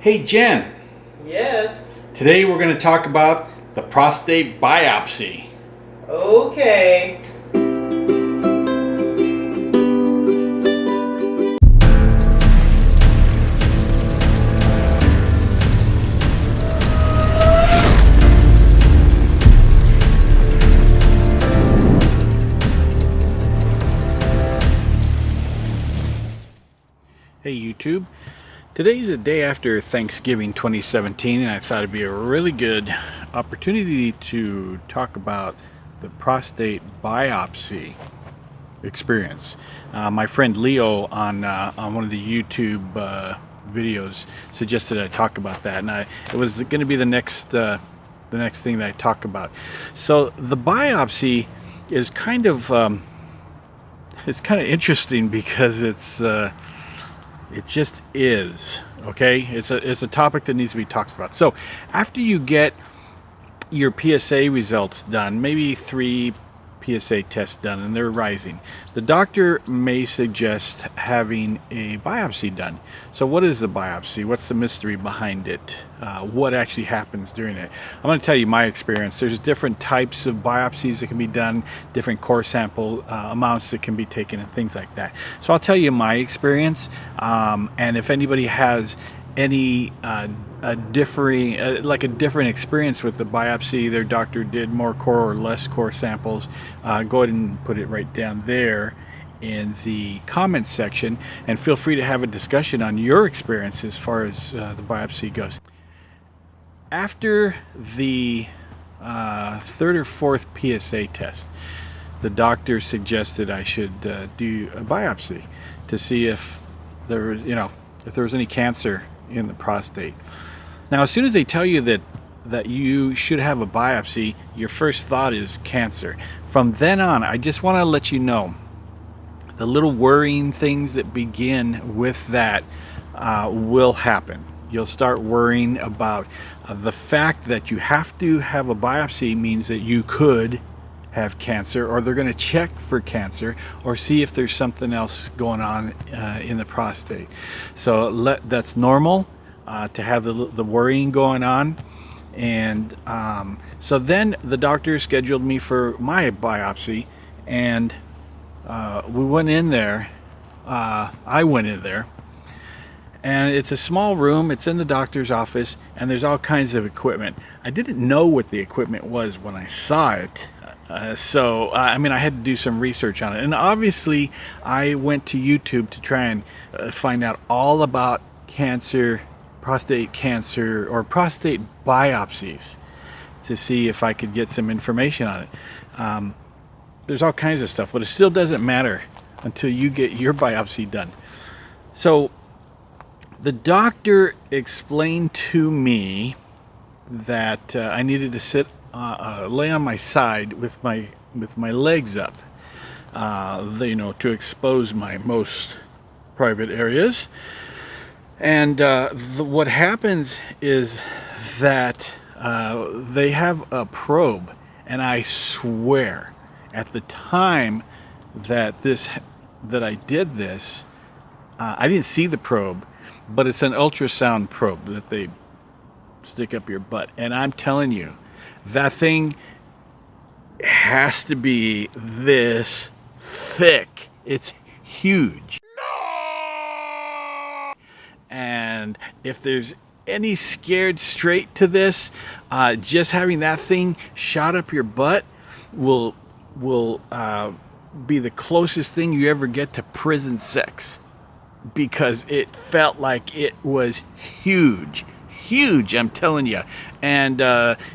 Hey Jen, Yes. today we're going to talk about the prostate biopsy. Okay. Hey YouTube, today's the day after Thanksgiving 2017 and I thought it'd be a really good opportunity to talk about the prostate biopsy experience. My friend Leo on one of the YouTube videos suggested I talk about that, and it was going to be the next thing that I talk about. So the biopsy is kind of interesting because it just is, okay? It's a topic that needs to be talked about. So after you get your PSA results done, maybe 3 PSA tests done, and they're rising, the doctor may suggest having a biopsy done. So what is the biopsy? What's the mystery behind it? What actually happens during it? I'm going to tell you my experience. There's different types of biopsies that can be done, different core sample amounts that can be taken, and things like that. So I'll tell you my experience, and if anybody has any a different experience with the biopsy, their doctor did more core or less core samples, go ahead and put it right down there in the comments section, and feel free to have a discussion on your experience as far as the biopsy goes. After the 3rd or 4th PSA test, the doctor suggested I should do a biopsy to see if there was, if there was any cancer in the prostate. Now, as soon as they tell you that you should have a biopsy, your first thought is cancer. From then on, I just want to let you know the little worrying things that begin with that will happen. You'll start worrying about the fact that you have to have a biopsy means that you could have cancer, or they're going to check for cancer or see if there's something else going on in the prostate. So that's normal to have the worrying going on. And so then the doctor scheduled me for my biopsy, and we went in there. I went in there, and it's a small room. It's in the doctor's office, and there's all kinds of equipment. I didn't know what the equipment was when I saw it. So I had to do some research on it. And obviously, I went to YouTube to try and find out all about cancer, prostate cancer, or prostate biopsies, to see if I could get some information on it. There's all kinds of stuff, but it still doesn't matter until you get your biopsy done. So the doctor explained to me that I needed to lay on my side with my legs up, to expose my most private areas. And what happens is that they have a probe, and I swear, at the time that I did this, I didn't see the probe, but it's an ultrasound probe that they stick up your butt, and I'm telling you, that thing has to be this thick. It's huge. And if there's any scared straight to this, just having that thing shot up your butt will be the closest thing you ever get to prison sex, because it felt like it was huge, I'm telling you. And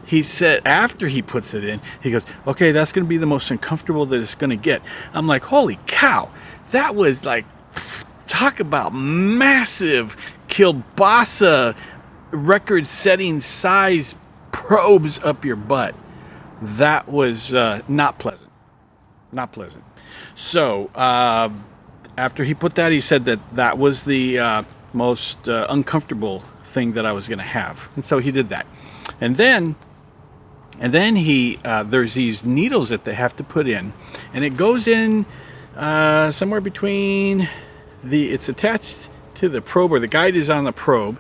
he said after he puts it in, he goes, okay, that's going to be the most uncomfortable that it's going to get. I'm like, holy cow, that was like, talk about massive kielbasa record-setting size probes up your butt. That was not pleasant. So after he put that, he said that was the most uncomfortable thing that I was going to have, and so he did that. And then he there's these needles that they have to put in, and it goes in somewhere between it's attached to the probe, or the guide is on the probe,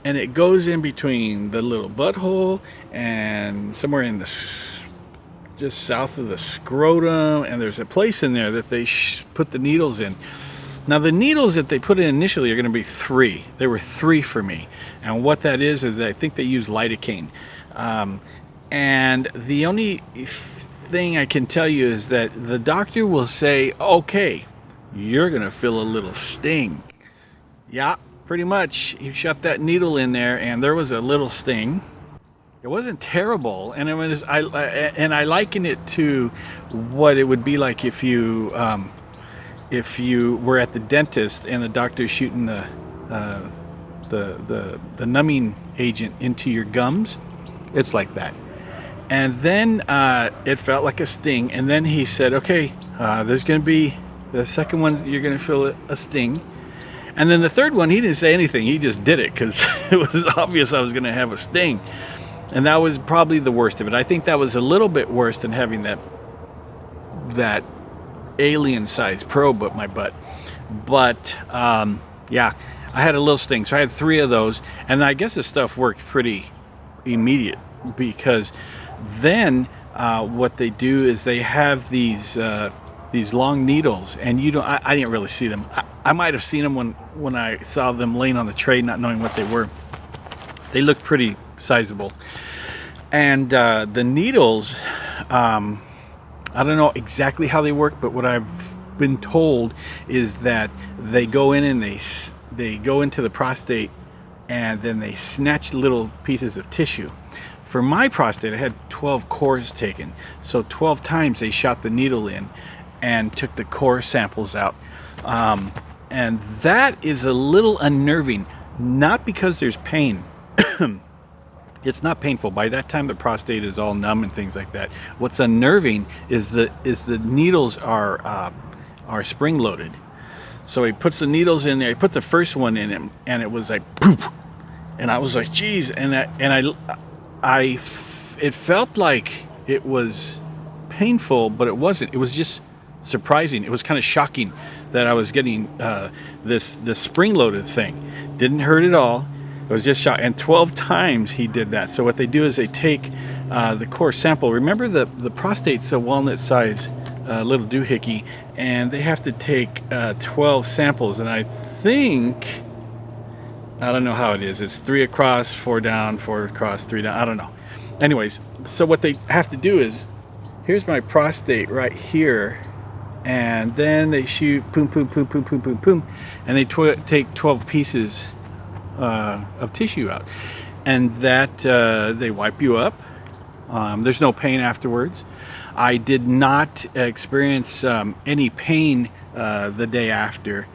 and it goes in between the little butthole and somewhere in the just south of the scrotum, and there's a place in there that they put the needles in. Now the needles that they put in initially are going to be 3. There were 3 for me, and what that is I think they use lidocaine. And the only thing I can tell you is that the doctor will say, okay, you're going to feel a little sting. Yeah, pretty much. He shot that needle in there, and there was a little sting. It wasn't terrible, and I liken it to what it would be like if you were at the dentist and the doctor's shooting the numbing agent into your gums. It's like that. And then it felt like a sting, and then he said, okay, there's going to be the second one, you're going to feel a sting. And then the third one, he didn't say anything. He just did it because it was obvious I was going to have a sting. And that was probably the worst of it. I think that was a little bit worse than having that alien-sized probe up my butt. But, yeah, I had a little sting. So I had 3 of those. And I guess this stuff worked pretty immediate, because then what they do is they have these long needles, and I didn't really see them. I might have seen them when I saw them laying on the tray, not knowing what they were. They looked pretty sizable. And the needles, I don't know exactly how they work, but what I've been told is that they go in and they go into the prostate, and then they snatch little pieces of tissue. For my prostate, I had 12 cores taken. So 12 times they shot the needle in and took the core samples out. And that is a little unnerving, not because there's pain. It's not painful. By that time, the prostate is all numb and things like that. What's unnerving is the needles are spring-loaded. So he puts the needles in there. He put the first one in him, and it was like poop. And I was like, geez. It felt like it was painful, but it wasn't. It was just surprising. It was kind of shocking that I was getting this spring-loaded thing. Didn't hurt at all. It was just shot, and 12 times he did that. So what they do is they take the core sample. Remember, the prostate's a walnut-sized little doohickey, and they have to take 12 samples. And I don't know how it is. It's 3 across, 4 down, 4 across, 3 down. I don't know. Anyways, so what they have to do is, here's my prostate right here, and then they shoot boom, boom, boom, boom, boom, boom, boom, and they take 12 pieces of tissue out, and that they wipe you up. There's no pain afterwards. I did not experience any pain the day after.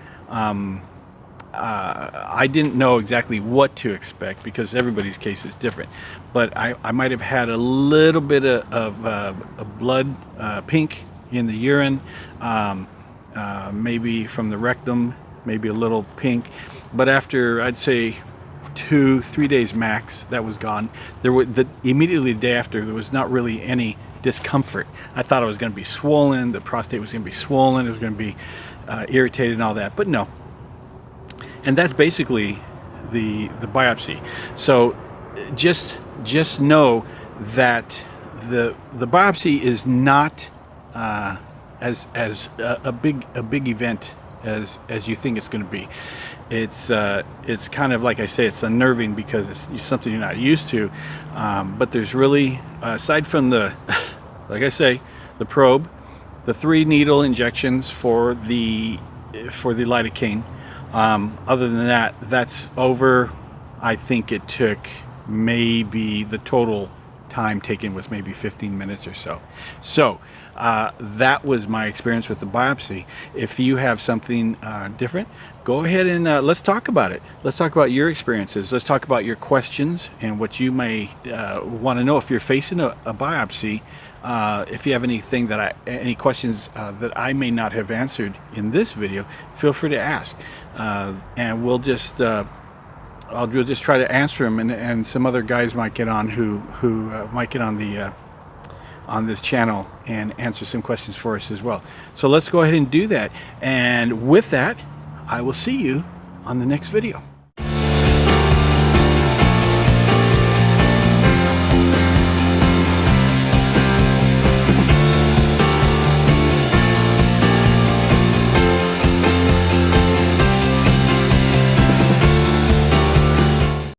I didn't know exactly what to expect because everybody's case is different, but I might have had a little bit of blood, pink in the urine, maybe from the rectum, maybe a little pink, but after, I'd say, 2-3 days max, that was gone. Immediately the day after, there was not really any discomfort. I thought it was going to be swollen, the prostate was going to be swollen, it was going to be irritated and all that, but no. And that's basically the biopsy. So just know that the biopsy is not as a big event as you think it's going to be. It's kind of, like I say, it's unnerving because it's something you're not used to. But there's really, aside from the, like I say, the probe, the 3 needle injections for the lidocaine. Other than that, that's over. I think it took maybe, the total time taken was maybe 15 minutes or so. So that was my experience with the biopsy. If you have something different, go ahead and let's talk about it. Let's talk about your experiences. Let's talk about your questions and what you may want to know if you're facing a biopsy. If you have any questions that I may not have answered in this video, feel free to ask, and we'll just I'll just try to answer them, and some other guys might get on who might get on the on this channel and answer some questions for us as well. So let's go ahead and do that, and with that, I will see you on the next video.